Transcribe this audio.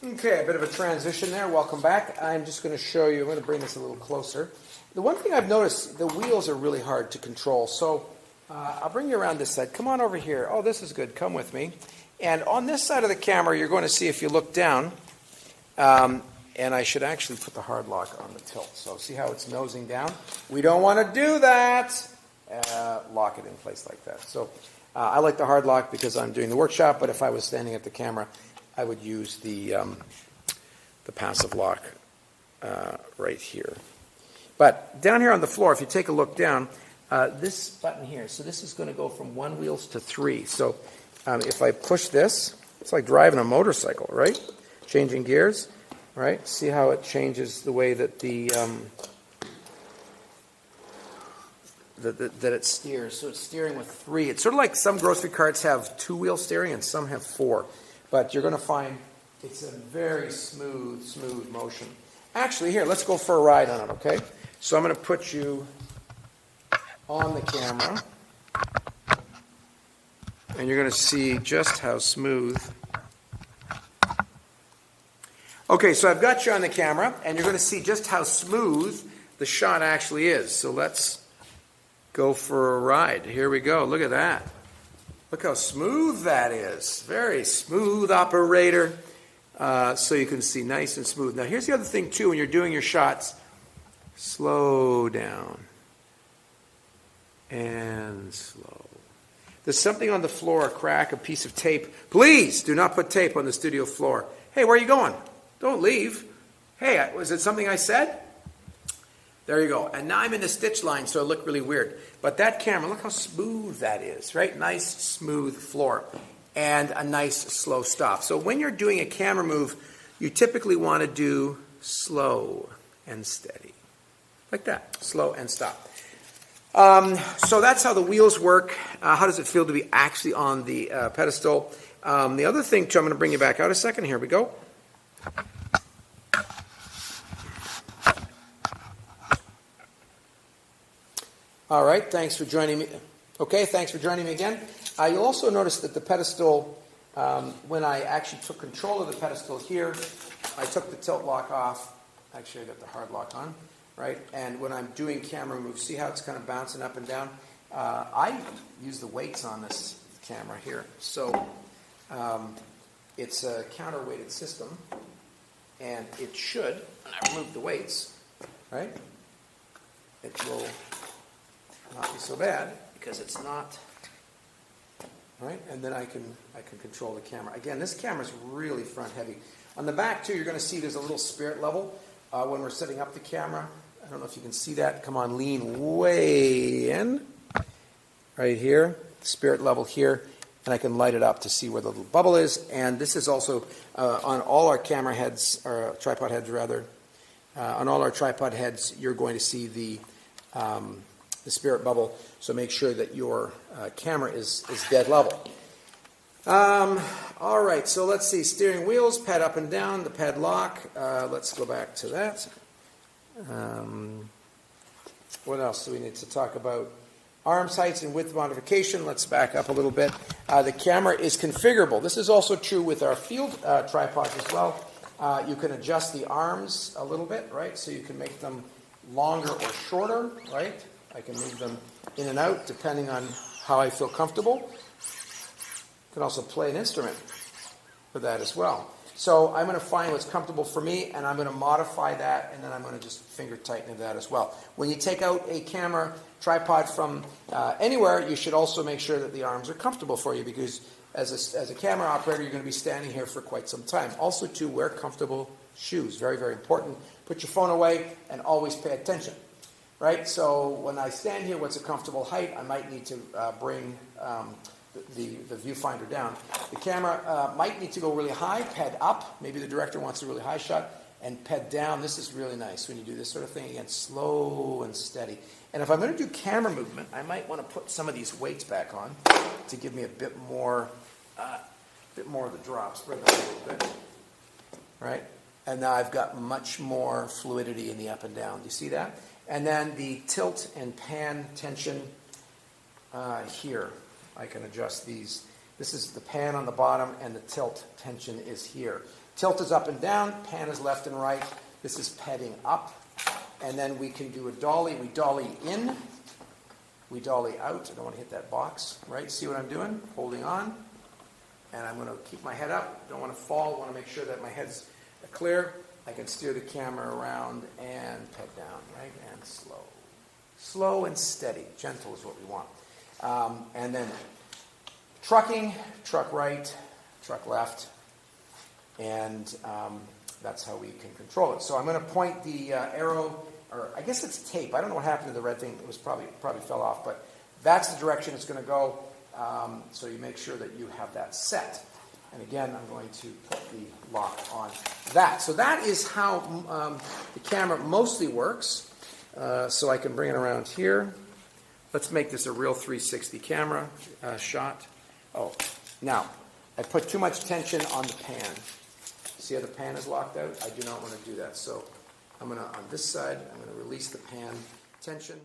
Okay, a bit of a transition there. Welcome back. I'm just going to show you, I'm going to bring this a little closer. The one thing I've noticed, the wheels are really hard to control. So I'll bring you around this side. Come on over here. Oh, this is good. Come with me. And on this side of the camera, you're going to see if you look down, and I should actually put the hard lock on the tilt. So see how it's nosing down? We don't want to do that. Lock it in place like that. So I like the hard lock because I'm doing the workshop, but if I was standing at the camera, I would use the passive lock right here. But down here on the floor, if you take a look down, this button here, so this is going to go from 1 wheels to 3. So if I push this, it's like driving a motorcycle, right? Changing gears, right? See how it changes the way that that it steers. So it's steering with 3. It's sort of like some grocery carts have 2-wheel steering and some have 4. But you're going to find it's a very smooth motion. Actually, here, let's go for a ride on it, okay? So I'm going to put you on the camera, and you're going to see just how smooth. Okay, so I've got you on the camera, and you're going to see just how smooth the shot actually is. So let's go for a ride. Here we go. Look at that. Look how smooth that is. Very smooth, operator. So you can see nice and smooth. Now here's the other thing too, when you're doing your shots, slow down and slow. There's something on the floor, a crack, a piece of tape. Please do not put tape on the studio floor. Hey, where are you going? Don't leave. Hey, was it something I said? There you go. And now I'm in the stitch line, so it looked really weird. But that camera, look how smooth that is, right? Nice, smooth floor. And a nice, slow stop. So when you're doing a camera move, you typically want to do slow and steady. Like that. Slow and stop. So that's how the wheels work. How does it feel to be actually on the pedestal? The other thing, too, I'm going to bring you back out a second. Here we go. All right, thanks for joining me. Okay, thanks for joining me again. You'll also notice that the pedestal, when I actually took control of the pedestal here, I took the tilt lock off. Actually, I got the hard lock on, right? And when I'm doing camera moves, see how it's kind of bouncing up and down? I use the weights on this camera here. So it's a counterweighted system, and it should, when I remove the weights, right? It will not be so bad because it's not, right? And then I can control the camera. Again, this camera is really front heavy. On the back too, you're going to see there's a little spirit level when we're setting up the camera. I don't know if you can see that. Come on, lean way in, right here, spirit level here, and I can light it up to see where the little bubble is. And this is also on all our camera heads, or tripod heads rather. On all our tripod heads, you're going to see the spirit bubble, so make sure that your camera is dead level. All right, so let's see. Steering wheels, pad up and down, the pad lock. Let's go back to that. What else do we need to talk about? Arms heights and width modification. Let's back up a little bit. The camera is configurable. This is also true with our field tripods as well. You can adjust the arms a little bit, right? So you can make them longer or shorter, right? I can move them in and out depending on how I feel comfortable. You can also play an instrument for that as well. So I'm going to find what's comfortable for me, and I'm going to modify that, and then I'm going to just finger tighten that as well. When you take out a camera tripod from anywhere, you should also make sure that the arms are comfortable for you, because as a camera operator, you're going to be standing here for quite some time. Also, to wear comfortable shoes. Very, very important. Put your phone away and always pay attention. Right? So when I stand here, what's a comfortable height? I might need to bring the viewfinder down. The camera might need to go really high, ped up. Maybe the director wants a really high shot, and ped down. This is really nice when you do this sort of thing. Again, slow and steady. And if I'm going to do camera movement, I might want to put some of these weights back on to give me a bit more of the drop. Spread that a little bit. Right? And now I've got much more fluidity in the up and down. Do you see that? And then the tilt and pan tension here. I can adjust these This is the pan on the bottom, and the tilt tension is here. Tilt is up and down, pan is left and right. This is petting up. And then we can do a dolly. We dolly in, we dolly out. I don't want to hit that box, right? See what I'm doing? Holding on. And I'm going to keep my head up. Don't want to fall. Want to make sure that my head's clear. I can steer the camera around and pet down, right? And slow. Slow and steady. Gentle is what we want. And then trucking, truck right, truck left. And that's how we can control it. So I'm going to point the arrow, or I guess it's tape. I don't know what happened to the red thing. It was probably fell off. But that's the direction it's going to go. So you make sure that you have that set. And again, I'm going to put the lock on that. So that is how the camera mostly works. So I can bring it around here. Let's make this a real 360 camera shot. Oh, now, I put too much tension on the pan. See how the pan is locked out? I do not want to do that. So I'm going to, on this side, I'm going to release the pan tension.